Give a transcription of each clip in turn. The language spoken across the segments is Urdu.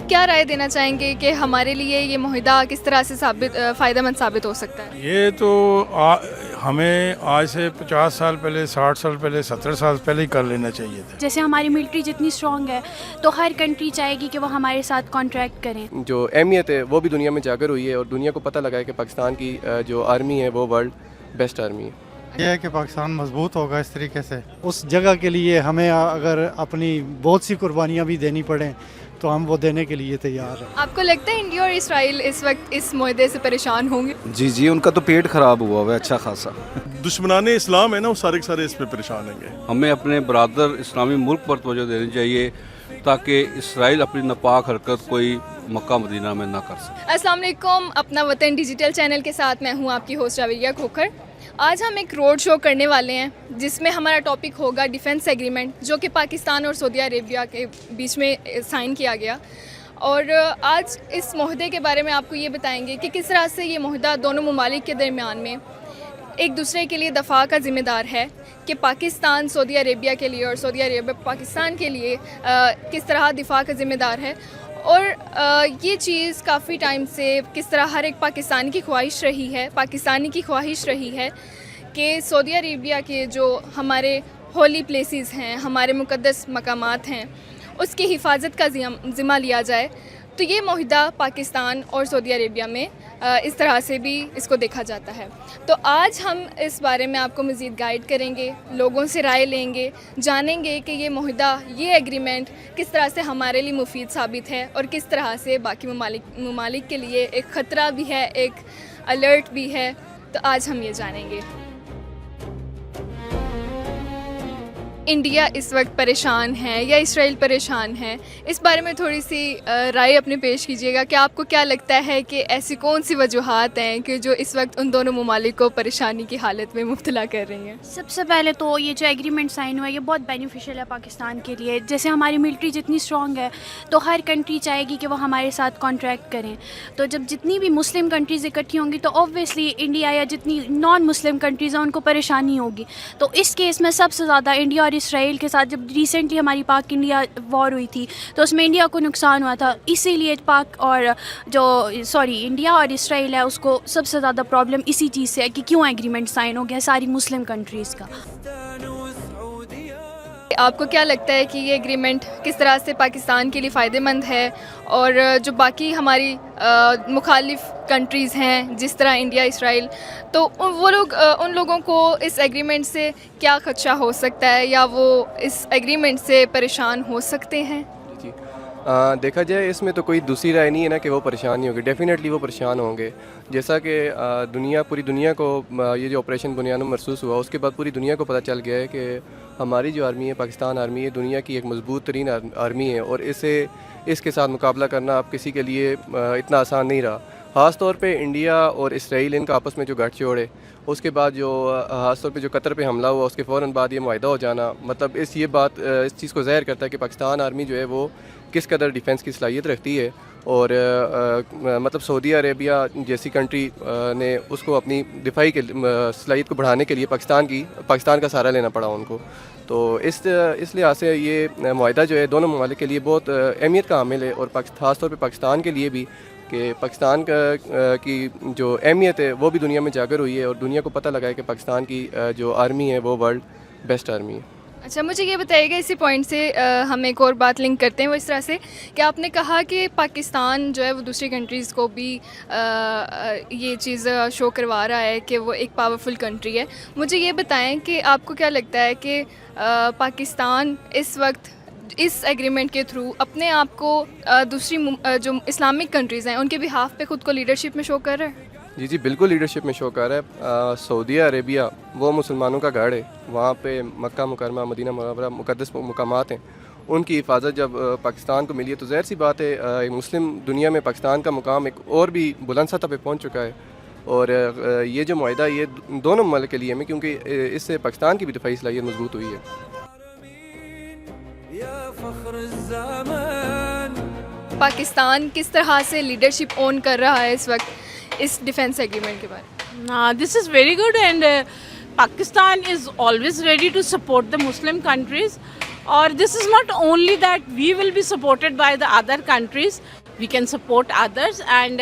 آپ کیا رائے دینا چاہیں گے کہ ہمارے لیے یہ معاہدہ کس طرح سے فائدہ مند ثابت ہو سکتا ہے؟ یہ تو ہمیں آج سے 50 سال پہلے، 60 سال پہلے، 70 سال پہلے ہی کر لینا چاہیے تھا. جیسے ہماری ملٹری جتنی اسٹرانگ ہے تو ہر کنٹری چاہے گی کہ وہ ہمارے ساتھ کانٹریکٹ کریں. جو اہمیت ہے وہ بھی دنیا میں اجاگر ہوئی ہے اور دنیا کو پتہ لگا ہے کہ پاکستان کی جو آرمی ہے وہ ورلڈ بیسٹ آرمی ہے. یہ ہے کہ پاکستان مضبوط ہوگا اس طریقے سے. اس جگہ کے لیے ہمیں اگر اپنی بہت سی قربانیاں بھی دینی پڑیں تو ہم وہ دینے کے لیے تیار ہیں. آپ کو لگتا ہے انڈیا اور اسرائیل اس وقت اس معاہدے سے پریشان ہوں گے؟ جی ان کا تو پیٹ خراب ہوا ہوا ہے اچھا خاصا. دشمنان اسلام ہے نا، وہ سارے کے سارے اس پہ پریشان ہیں گے. ہمیں اپنے برادر اسلامی ملک پر توجہ دینی چاہیے تاکہ اسرائیل اپنی ناپاک حرکت کوئی مکہ مدینہ میں نہ کر سکے. السلام علیکم، اپنا وطن ڈیجیٹل چینل کے ساتھ میں ہوں آپ کی ہوسٹ جاویریہ کھوکھر. آج ہم ایک روڈ شو کرنے والے ہیں جس میں ہمارا ٹاپک ہوگا ڈیفنس ایگریمنٹ، جو کہ پاکستان اور سعودی عربیہ کے بیچ میں سائن کیا گیا. اور آج اس معاہدے کے بارے میں آپ کو یہ بتائیں گے کہ کس طرح سے یہ معاہدہ دونوں ممالک کے درمیان میں ایک دوسرے کے لیے دفاع کا ذمہ دار ہے، کہ پاکستان سعودی عربیہ کے لیے اور سعودی عربیہ پاکستان کے لیے کس طرح دفاع کا ذمہ دار ہے. اور یہ چیز کافی ٹائم سے کس طرح ہر ایک پاکستانی کی خواہش رہی ہے کہ سعودی عربیہ کے جو ہمارے ہولی پلیسز ہیں، ہمارے مقدس مقامات ہیں، اس کی حفاظت کا ذمہ لیا جائے. تو یہ معاہدہ پاکستان اور سعودی عربیہ میں اس طرح سے بھی اس کو دیکھا جاتا ہے. تو آج ہم اس بارے میں آپ کو مزید گائیڈ کریں گے، لوگوں سے رائے لیں گے، جانیں گے کہ یہ معاہدہ، یہ ایگریمنٹ کس طرح سے ہمارے لیے مفید ثابت ہے اور کس طرح سے باقی ممالک کے لیے ایک خطرہ بھی ہے، ایک الرٹ بھی ہے. تو آج ہم یہ جانیں گے. انڈیا اس وقت پریشان ہے یا اسرائیل پریشان ہے، اس بارے میں تھوڑی سی رائے اپنے پیش کیجیے گا کہ آپ کو کیا لگتا ہے کہ ایسی کون سی وجوہات ہیں کہ جو اس وقت ان دونوں ممالک کو پریشانی کی حالت میں مبتلا کر رہی ہیں؟ سب سے پہلے تو یہ جو ایگریمنٹ سائن ہوا ہے یہ بہت بینیفیشیل ہے پاکستان کے لیے. جیسے ہماری ملٹری جتنی اسٹرانگ ہے تو ہر کنٹری چاہے گی کہ وہ ہمارے ساتھ کانٹریکٹ کریں. تو جب جتنی بھی مسلم کنٹریز اکٹھی ہوں گی تو اوبویسلی انڈیا یا جتنی نان مسلم کنٹریز ہیں ان کو پریشانی ہوگی. تو اس کیس میں سب سے زیادہ انڈیا اور اسرائیل کے ساتھ، جب ریسنٹلی ہماری پاک انڈیا وار ہوئی تھی تو اس میں انڈیا کو نقصان ہوا تھا. اسی لیے انڈیا اور اسرائیل ہے اس کو سب سے زیادہ پرابلم اسی چیز سے ہے کہ کیوں ایگریمنٹ سائن ہو گیا ساری مسلم کنٹریز کا. آپ کو کیا لگتا ہے کہ یہ ایگریمنٹ کس طرح سے پاکستان کے لیے فائدہ مند ہے، اور جو باقی ہماری مخالف کنٹریز ہیں جس طرح انڈیا، اسرائیل، تو ان لوگوں کو اس ایگریمنٹ سے کیا خدشہ ہو سکتا ہے یا وہ اس ایگریمنٹ سے پریشان ہو سکتے ہیں؟ جی دیکھا جائے اس میں تو کوئی دوسری رائے نہیں ہے نا کہ وہ پریشان نہیں ہوگی. ڈیفینیٹلی وہ پریشان ہوں گے. جیسا کہ پوری دنیا کو یہ جو آپریشن بنیاد محسوس ہوا، اس کے بعد پوری دنیا کو پتہ چل گیا ہے کہ ہماری جو آرمی ہے، پاکستان آرمی ہے، دنیا کی ایک مضبوط ترین آرمی ہے، اور اس کے ساتھ مقابلہ کرنا اب کسی کے لیے اتنا آسان نہیں رہا. خاص طور پہ انڈیا اور اسرائیل، ان کا آپس میں جو گٹھ جوڑ ہے، اس کے بعد جو خاص طور پہ جو قطر پہ حملہ ہوا، اس کے فوراً بعد یہ معاہدہ ہو جانا، مطلب اس چیز کو ظاہر کرتا ہے کہ پاکستان آرمی جو ہے وہ کس قدر ڈیفنس کی صلاحیت رکھتی ہے. اور مطلب سعودی عربیہ جیسی کنٹری نے اس کو اپنی دفاعی کے صلاحیت کو بڑھانے کے لیے پاکستان کا سہارا لینا پڑا ان کو. تو اس لحاظ سے یہ معاہدہ جو ہے دونوں ممالک کے لیے بہت اہمیت کا حامل ہے، اور خاص طور پہ پاکستان کے لیے بھی، کہ پاکستان کی جو اہمیت ہے وہ بھی دنیا میں اجاگر ہوئی ہے اور دنیا کو پتہ لگا ہے کہ پاکستان کی جو آرمی ہے وہ ورلڈ بیسٹ آرمی ہے. اچھا، مجھے یہ بتائیے گا، اسی پوائنٹ سے ہم ایک اور بات لنک کرتے ہیں، وہ اس طرح سے کہ آپ نے کہا کہ پاکستان جو ہے وہ دوسری کنٹریز کو بھی یہ چیز شو کروا رہا ہے کہ وہ ایک پاورفل کنٹری ہے. مجھے یہ بتائیں کہ آپ کو کیا لگتا ہے کہ پاکستان اس وقت اس ایگریمنٹ کے تھرو اپنے آپ کو دوسری جو اسلامک کنٹریز ہیں ان کے بہاف پہ خود کو لیڈرشپ میں شو کر رہا ہے؟ جی بالکل لیڈرشپ میں شو کر رہا ہے. سعودی عربیہ وہ مسلمانوں کا گڑھ ہے، وہاں پہ مکہ مکرمہ، مدینہ منورہ مقدس مقامات ہیں. ان کی حفاظت جب پاکستان کو ملی ہے تو ظاہر سی بات ہے مسلم دنیا میں پاکستان کا مقام ایک اور بھی بلند سطح پہ پہنچ چکا ہے. اور یہ جو معاہدہ یہ دونوں ممالک کے لیے ہے، کیونکہ اس سے پاکستان کی بھی دفاعی صلاحیت مضبوط ہوئی ہے. پاکستان کس طرح سے لیڈرشپ اون کر رہا ہے اس وقت اس ڈیفنس ایگریمنٹ کے بارے میں؟ This is very good, and Pakistan is always ready to support the Muslim countries. Or this is not only that we will be supported by the other countries, we can support others. And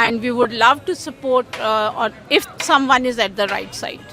and we would love to support or if someone is at the right side.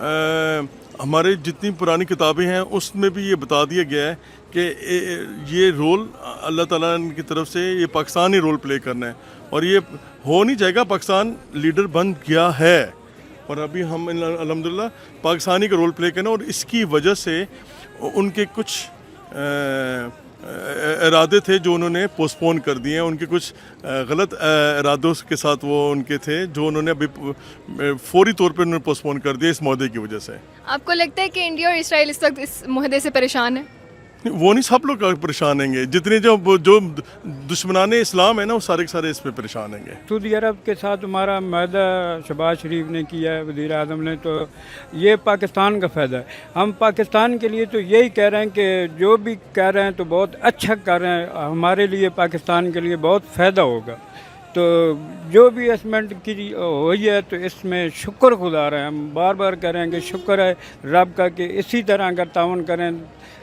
ہمارے جتنی پرانی کتابیں ہیں اس میں بھی یہ بتا دیا گیا ہے کہ یہ رول اللہ تعالیٰ کی طرف سے یہ پاکستان ہی رول پلے کرنا ہے، اور یہ ہو نہیں جائے گا. پاکستان لیڈر بن گیا ہے اور ابھی ہم الحمدللہ پاکستانی کا رول پلے کرنا، اور اس کی وجہ سے ان کے کچھ ارادے تھے جو انہوں نے پوسٹ پون کر دیے ہیں. ان کے کچھ غلط ارادوں کے ساتھ وہ ان کے تھے جو انہوں نے ابھی فوری طور پہ انہوں نے پوسٹ پون کر دیا اس معاہدے کی وجہ سے. آپ کو لگتا ہے کہ انڈیا اور اسرائیل اس وقت اس معاہدے سے پریشان ہے؟ وہ نہیں، سب لوگ پریشان ہیں گے، جتنے جو دشمنان اسلام ہیں نا وہ سارے کے سارے اس پہ پریشان ہیں گے. سعودی عرب کے ساتھ ہمارا معاہدہ شہباز شریف نے کیا ہے، وزیر اعظم نے، تو یہ پاکستان کا فائدہ ہے. ہم پاکستان کے لیے تو یہی کہہ رہے ہیں کہ جو بھی کہہ رہے ہیں تو بہت اچھا کر رہے ہیں، ہمارے لیے پاکستان کے لیے بہت فائدہ ہوگا. تو جو بھی اسمنٹ کی ہوئی ہے تو اس میں شکر گزار ہیں. ہم بار بار کہہ رہے ہیں کہ شکر ہے رب کا کہ اسی طرح اگر تعاون کریں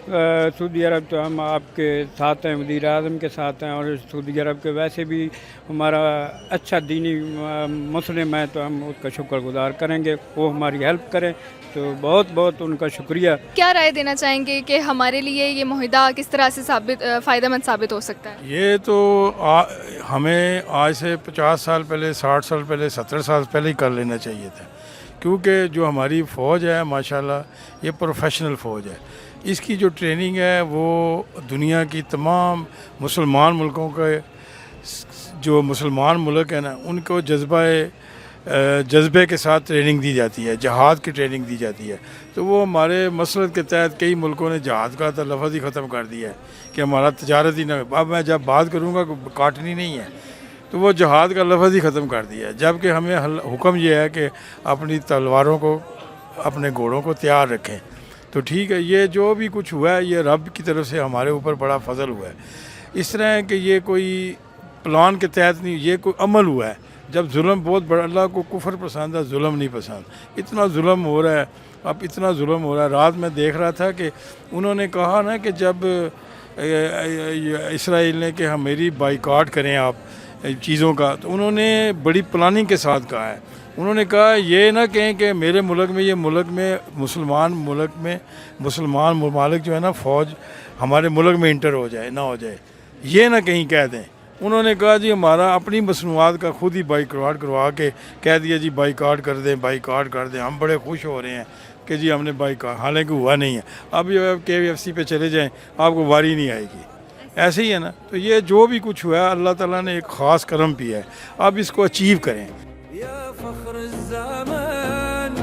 سعودی عرب تو ہم آپ کے ساتھ ہیں، وزیر اعظم کے ساتھ ہیں، اور سعودی عرب کے ویسے بھی ہمارا اچھا دینی مسلم ہے تو ہم اس کا شکر گزار کریں گے، وہ ہماری ہیلپ کریں تو بہت بہت ان کا شکریہ. کیا رائے دینا چاہیں گے کہ ہمارے لیے یہ معاہدہ کس طرح سے فائدہ مند ثابت ہو سکتا ہے؟ یہ تو ہمیں آج سے 50 سال پہلے، 60 سال پہلے، 70 سال پہلے ہی کر لینا چاہیے تھا، کیونکہ جو ہماری فوج ہے ماشاءاللہ یہ پروفیشنل فوج ہے. اس کی جو ٹریننگ ہے وہ دنیا کی تمام مسلمان ملکوں کے، جو مسلمان ملک ہیں نا ان کو جذبے کے ساتھ ٹریننگ دی جاتی ہے، جہاد کی ٹریننگ دی جاتی ہے. تو وہ ہمارے مسلط کے تحت کئی ملکوں نے جہاد کا لفظ ہی ختم کر دیا ہے کہ ہمارا تجارت ہی نہ. اب میں جب بات کروں گا کاٹنی نہیں ہے تو وہ جہاد کا لفظ ہی ختم کر دیا ہے، جبکہ ہمیں حکم یہ ہے کہ اپنی تلواروں کو، اپنے گھوڑوں کو تیار رکھیں. تو ٹھیک ہے، یہ جو بھی کچھ ہوا ہے یہ رب کی طرف سے ہمارے اوپر بڑا فضل ہوا ہے. اس طرح ہے کہ یہ کوئی پلان کے تحت نہیں، یہ کوئی عمل ہوا ہے. جب ظلم بہت بڑا، اللہ کو کفر پسند ہے، ظلم نہیں پسند. اتنا ظلم ہو رہا ہے، اب اتنا ظلم ہو رہا ہے. رات میں دیکھ رہا تھا کہ انہوں نے کہا نا کہ جب اسرائیل نے کہ ہم میری بائیکاٹ کریں آپ چیزوں کا، تو انہوں نے بڑی پلاننگ کے ساتھ کہا ہے. انہوں نے کہا یہ نہ کہیں کہ میرے ملک میں، یہ ملک میں مسلمان ممالک جو ہے نا فوج ہمارے ملک میں انٹر ہو جائے، نہ ہو جائے، یہ نہ کہیں کہہ دیں. انہوں نے کہا جی ہمارا اپنی مصنوعات کا خود ہی بائیکاٹ کروا کے کہہ دیا جی بائیکاٹ کر دیں، بائیکاٹ کر دیں. ہم بڑے خوش ہو رہے ہیں کہ جی ہم نے بائیکاٹ، حالانکہ ہوا نہیں ہے. اب یہ KFC پہ چلے جائیں آپ کو واری نہیں آئے گی. ایسے ہی ہے نا. تو یہ جو بھی کچھ ہوا ہے اللہ تعالیٰ نے ایک خاص کرم کیا ہے، اب اس کو اچیو کریں. فخر الزمان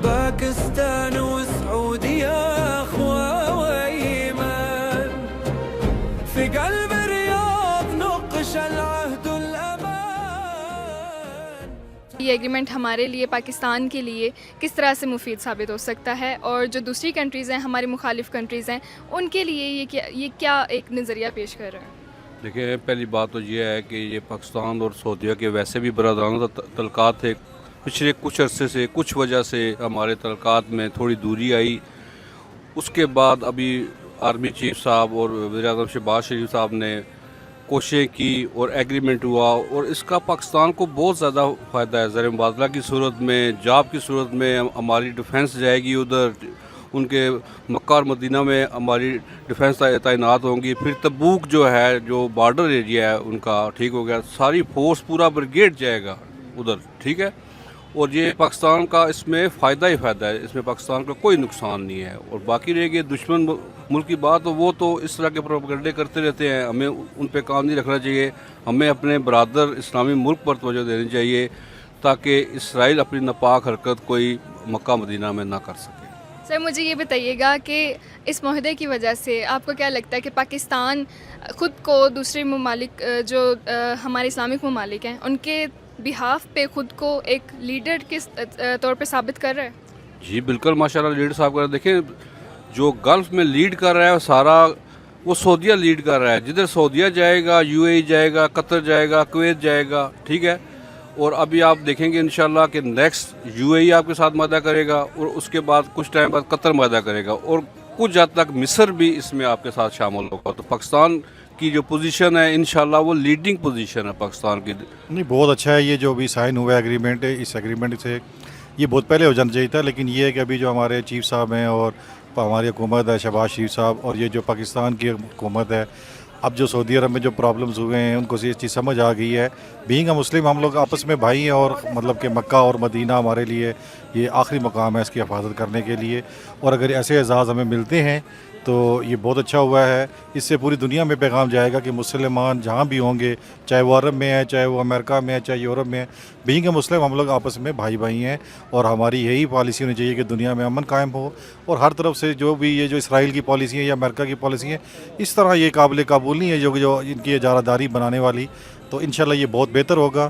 باكستان وسعودية أخوة وإيمان في قلب الرياض نقش العهد الأمان. یہ ایگریمنٹ ہمارے لیے، پاکستان کے لیے کس طرح سے مفید ثابت ہو سکتا ہے، اور جو دوسری کنٹریز ہیں، ہماری مخالف کنٹریز ہیں، ان کے لیے یہ کیا ایک نظریہ پیش کر رہے ہیں؟ دیکھیں، پہلی بات تو یہ ہے کہ یہ پاکستان اور سعودیہ کے ویسے بھی برادرانہ تعلقات تھے. پچھلے کچھ عرصے سے، کچھ وجہ سے ہمارے تعلقات میں تھوڑی دوری آئی. اس کے بعد ابھی آرمی چیف صاحب اور وزیر اعظم شہباز شریف صاحب نے کوششیں کی اور ایگریمنٹ ہوا، اور اس کا پاکستان کو بہت زیادہ فائدہ ہے. زر مبادلہ کی صورت میں، جاب کی صورت میں ہماری ڈیفنس جائے گی ادھر، ان کے مکہ اور مدینہ میں ہماری ڈیفنس تعینات ہوں گی. پھر تبوک جو ہے، جو بارڈر ایریا ہے ان کا ٹھیک ہو گیا، ساری فورس پورا بریگیڈ جائے گا ادھر، ٹھیک ہے. اور یہ پاکستان کا اس میں فائدہ ہی فائدہ ہے، اس میں پاکستان کا کوئی نقصان نہیں ہے. اور باقی رہ گئی دشمن ملک کی بات، وہ تو اس طرح کے پروپیگنڈے کرتے رہتے ہیں. ہمیں ان پہ کام نہیں رکھنا چاہیے. ہمیں اپنے برادر اسلامی ملک پر توجہ دینی چاہیے تاکہ اسرائیل اپنی ناپاک حرکت کوئی مکہ مدینہ میں نہ کر سکے. سر مجھے یہ بتائیے گا کہ اس معاہدے کی وجہ سے آپ کو کیا لگتا ہے کہ پاکستان خود کو دوسرے ممالک جو ہمارے اسلامک ممالک ہیں ان کے بہاف پہ خود کو ایک لیڈر کے طور پہ ثابت کر رہا ہے؟ جی بالکل، ماشاءاللہ لیڈر صاحب کر رہے ہیں. دیکھیں جو گلف میں لیڈ کر رہا ہے سارا وہ سعودیہ لیڈ کر رہا ہے. جدھر سعودیہ جائے گا، UAE جائے گا، قطر جائے گا، کویت جائے گا، ٹھیک ہے. اور ابھی آپ دیکھیں گے انشاءاللہ کہ نیکسٹ UAE آپ کے ساتھ معاہدہ کرے گا، اور اس کے بعد کچھ ٹائم بعد قطر معاہدہ کرے گا، اور کچھ حد تک مصر بھی اس میں آپ کے ساتھ شامل ہوگا. تو پاکستان کی جو پوزیشن ہے انشاءاللہ وہ لیڈنگ پوزیشن ہے پاکستان کی. نہیں، بہت اچھا ہے یہ جو بھی سائن ہوا ہے ایگریمنٹ. اس ایگریمنٹ سے یہ بہت پہلے ہو جانا چاہیے تھا، لیکن یہ ہے کہ ابھی جو ہمارے چیف صاحب ہیں اور ہماری حکومت ہے، شہباز شریف صاحب، اور یہ جو پاکستان کی حکومت ہے، اب جو سعودی عرب میں جو پرابلمز ہوئے ہیں ان کو یہ چیز سمجھ آ گئی ہے. بینگ اے مسلم ہم لوگ آپس میں بھائی ہیں، اور مطلب کہ مکہ اور مدینہ ہمارے لیے یہ آخری مقام ہے اس کی حفاظت کرنے کے لیے، اور اگر ایسے اعزاز ہمیں ملتے ہیں تو یہ بہت اچھا ہوا ہے. اس سے پوری دنیا میں پیغام جائے گا کہ مسلمان جہاں بھی ہوں گے، چاہے وہ عرب میں ہیں، چاہے وہ امریکہ میں ہیں، چاہے یورپ میں ہیں، بینگ اے مسلم ہم لوگ آپس میں بھائی بھائی ہیں. اور ہماری یہی پالیسی ہونی چاہیے کہ دنیا میں امن قائم ہو، اور ہر طرف سے جو بھی یہ جو اسرائیل کی پالیسی ہے یا امریکہ کی پالیسی ہے، اس طرح یہ قابل قبول نہیں ہے جو ان کی اجارہ داری بنانے والی. تو انشاءاللہ یہ بہت بہتر ہوگا،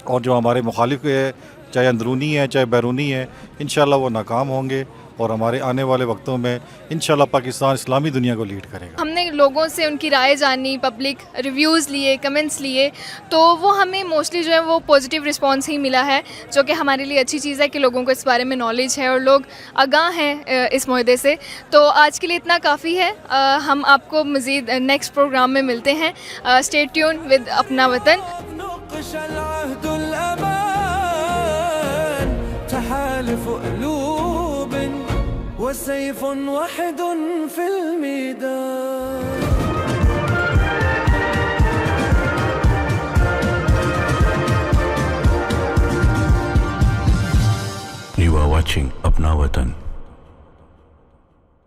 اور جو ہمارے مخالف ہے، چاہے اندرونی ہے چاہے بیرونی ہے، انشاءاللہ وہ ناکام ہوں گے، اور ہمارے آنے والے وقتوں میں انشاءاللہ پاکستان اسلامی دنیا کو لیڈ کرے گا. ہم نے لوگوں سے ان کی رائے جانی، پبلک ریویوز لیے، کمنٹس لیے، تو وہ ہمیں موسٹلی جو ہے وہ پازیٹیو رسپانس ہی ملا ہے، جو کہ ہمارے لیے اچھی چیز ہے کہ لوگوں کو اس بارے میں نالج ہے اور لوگ آگاہ ہیں اس معاہدے سے. تو آج کے لیے اتنا کافی ہے. ہم آپ کو مزید نیکسٹ پروگرام میں ملتے ہیں. اسٹے ٹیون ود اپنا وطن. نقش العهد الأمان تحالف قلوب وسيف واحد في الميدان. You are watching Apna Watan.